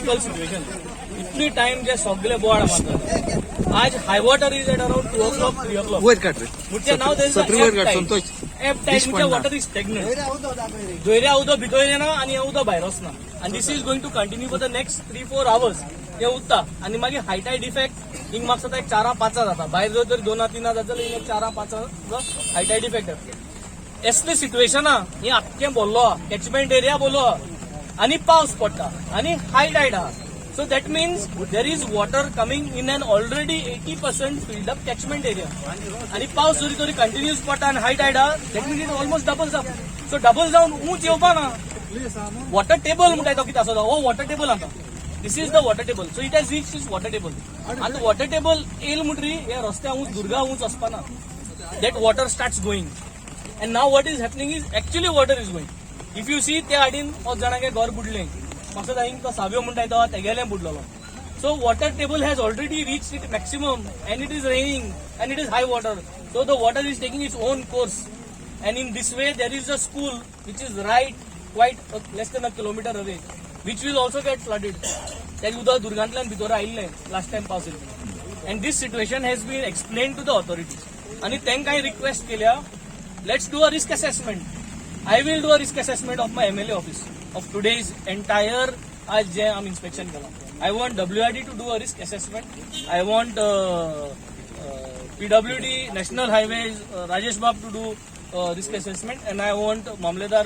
Critical situation इतनी time जे सगळे बोर्ड मारतात आज high water is at around 2 o'clock 3 o'clock वयर काढ रे म्हणजे नाव संतोष एप टाइम वॉटर इज स्टॅग्नंट दोयऱ्या उदो भितर येना आणि उदो भायर वचना आणि this is going to continue for the next 3-4 hours हे उरता आणि मागीर हाय टायड इफेक्ट हिंग म्हाका एक 4-5 जाता भायर जर तर 2-3 जाता जाल्यार एक 4-5 हाय टायड इफेक्ट जाता असले सिच्युएशन हे आख्खें बोल्लो कॅचमेंट एरिया बोल्लो आणि पावस पडटा आणि हाय टायड आहा So that means there is water coming in an already 80% filled up catchment area. आणि पावस जरी तरी कंटिन्यूस पडटा आणि हाय tied that means it almost doubles up. So double जावन उंच येवपा ना वॉटर टेबल म्हणटा तो कितें आसता हो वॉटर टेबल आता this is the water table so it has reach is water table आणि वॉटर टेबल येल म्हणटरी हे रस्त्या उंच दुर्गा उंच वचपाना that water starts going and now what is happening is actually water is going if you see त्या आडीन 5 जाणांगे घर बुडलें म्हाका जायंक तो साव्यो म्हणटा तो तेगेलें बुडलेलो so water table has already reach it maximum and it is raining and it is high water so the water is taking its own course and in this way there is a school which is right quite less than a kilometer away which will also get flooded त्या उदक दुर्गांतल्यान भितर आयिल्लें last time पावस येयल्लो and this situation has been explain to the authorities आनी तांकां हांवें रिक्वेस्ट केल्या let's do a risk assessment I will do a risk assessment of my MLA office of today's entire आज जे आम inspection केला. I want WRD to do a risk assessment. I want PWD National Highways Rajesh Bab to do risk assessment and I want Mamledar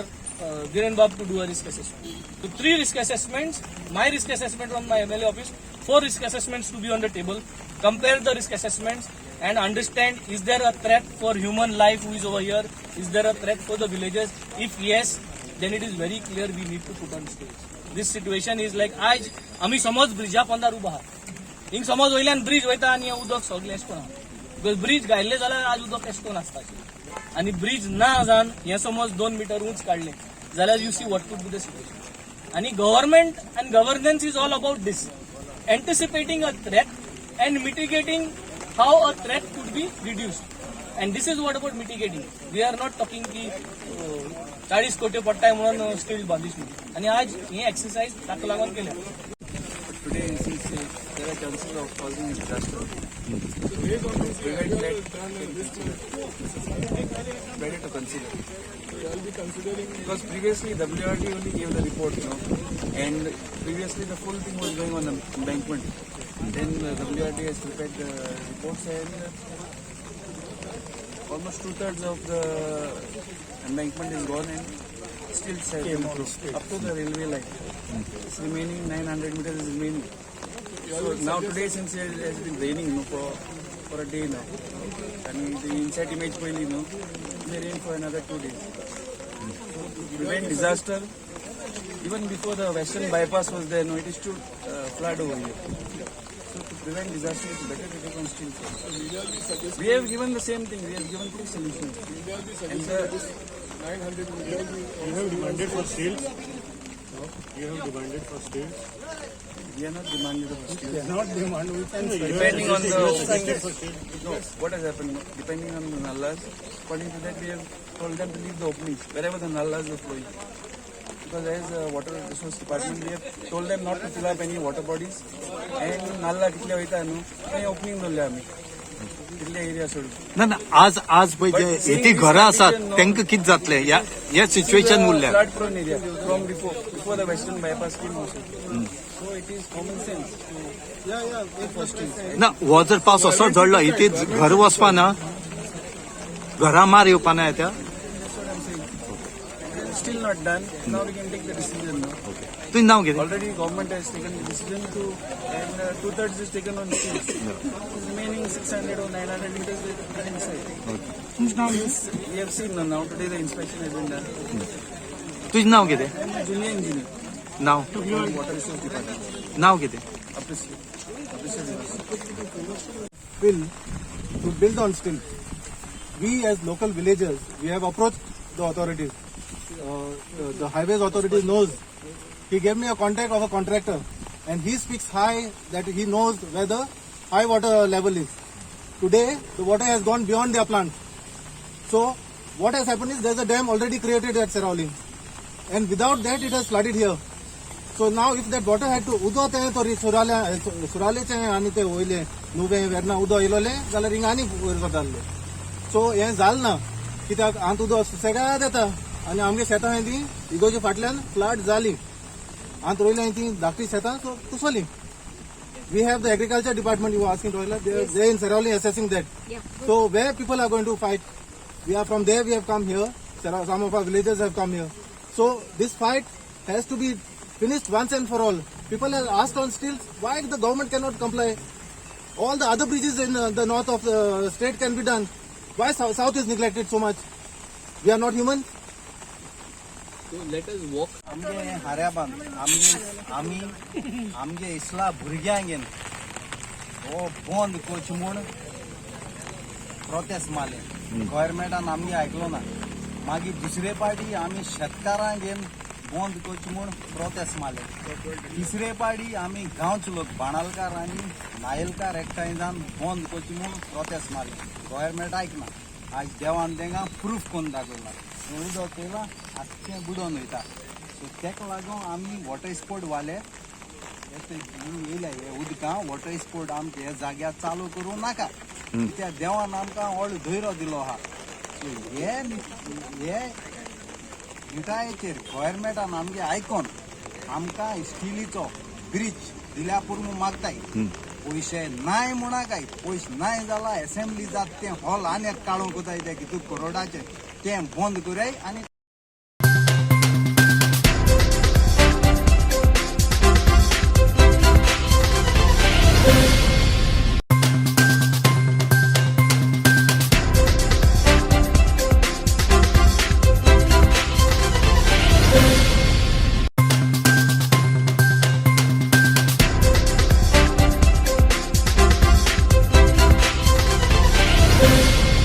Dhiren Bab to do a risk assessment. So 3 risk assessments, my risk assessment from my MLA office, 4 risk assessments to be on the table. Compare the risk assessments and understand is there a threat for human life who is over here? Is there a threat for the villagers? If yes, then it is very clear we need to put on stage. This situation is like आज आम्ही समज Brezza पंदार उभा हिंग समज वयल्यान bridge वयता आनी उदक सगळें एश कोना बिकॉज ब्रिज घायल्ले जाल्यार आज उदक एश कोन आसता आनी ब्रिज ना जावन हें समज 2 मीटर उंच काडलें जाल्यार you see what could be the situation आनी government and governance is all about this anticipating a threat and mitigating how a threat could be reduced and this is what about mitigating we are not talking की 40 कोटी पडटाय म्हणून steel बांदिश म्हणून आणि आज हे exercise ताका लागून केल्या today since there are chances of causing a disaster we are going to prevent that better to consider because previously WRD only gave the report and previously the full thing was going on the embankment then WRD has prepared the reports and almost 2/3 of the embankment is gone and still came up to the railway line. It's remaining 900 meters is remaining. So now today since it has been raining for a day now and the inside image will may rain for another 2 days. So to prevent disaster even before the western bypass was there it is to flood over here. So to prevent disaster, it's better to take on steel. We have given the same thing. We have given 3 solutions. And the 900 meters, you have demanded for steel. No, you have demanded for steel. We are not demanding for steel. We are not demanding. We can Depending on the demanded for steel. no, what has happened? Depending on the nallas, according to that, we have told them to leave the openings wherever the nallas are flowing. Because as a water resource department, we have told them not to fill up any water bodies. And nalla कितले वयता न्हू थंय opening दवरल्या आमी कितले area सोडून ना ना आज पळय जे येती घरां आसात तांकां कितें जातलें ह्या सिच्युएशन उरल्या flood prone area from before the western bypass scheme also so it is common sense ना हो जर पावस असो झडलो इथे घर वचपा ना घरा मार येवपा ना त्या still not done. Now we can take the decision now. तुझें नाव कितें Already government has taken the decision to and 2/3 is taken on steel. Remaining 600 or 900 meters they put inside. We have seen now today the inspection has been done. तुझें नाव कितें I am a junior engineer. Now from Water Resource Department. नाव कितें Bill to build on still. We as local villagers, we have approached the authorities. The highways authorities knows. He gave me a contact of a contractor, and he speaks high that he knows where the high water level is. Today, the water has gone beyond their plant. So, what has happened is there's a dam already created at Serauli, and without that, it has flooded here. So now if that water had to udo ते तो सुरालेचे आणि ते वयले नुवे Verna उदो इलोले जाल्यार हिंगा आनी वयर जाताले. सो हें जालें ना कित्याक आंत उदो सुसेगाद येता आनी आमगे शेतां ती इगोचे फाटल्यान फ्लड जाली. आंत रोयलें ती धाकटी शेतां so कुसोली. We have the agriculture department, you were asking earlier, they in Sarauli assessing that. So where people are going to fight? We are from there, we have come here. Some of our villagers have come here. So this fight has to be finished once and for all. People have asked on stilts, why the government cannot comply? All the other bridges in the north of the state can be done. Why south is neglected so much? We are not human? आमगे हाऱ्याबान आमगे इसला भुरग्यांगेन हो बंद coach म्हूण prostate मारले. गव्हर्मेंटान आमगे आयकलो ना. मागीर दुसरे पाटी आमी शेतकारांगेन बंद कोच म्हूण प्रोटेस्ट मारले. तिसरे पाटी आमी गांवचे लोक बाणालकार आनी नायलकार एकठांय जावन बंद कोच म्हूण प्रोटेस्ट मारले. गव्हर्मेंट आयकना. आज देवान तेंकां प्रूफ करून दाखयला. उदक केला आख्खें बुडोवन वयता. सो तेका लागून आमी वॉटर स्पोर्ट वाले येयले हे उदकां वॉटर स्पोर्ट आमचे ह्या जाग्यार चालू करूं नाका. कित्याक देवान आमकां व्हड धैर्य दिलो आहा. सो हे विटायेचेर गव्हर्मेंटान आमगे आयकोन आमकां स्टिलीचो ब्रीज दिल्या पुरो मागताय. पयशे नाय म्हणाकाय. पयशे नाय जाला असेंब्ली जात तें हॉल आनी एक काळोंक कोताय ते कितू करोडाचे तें बंद कराय आनी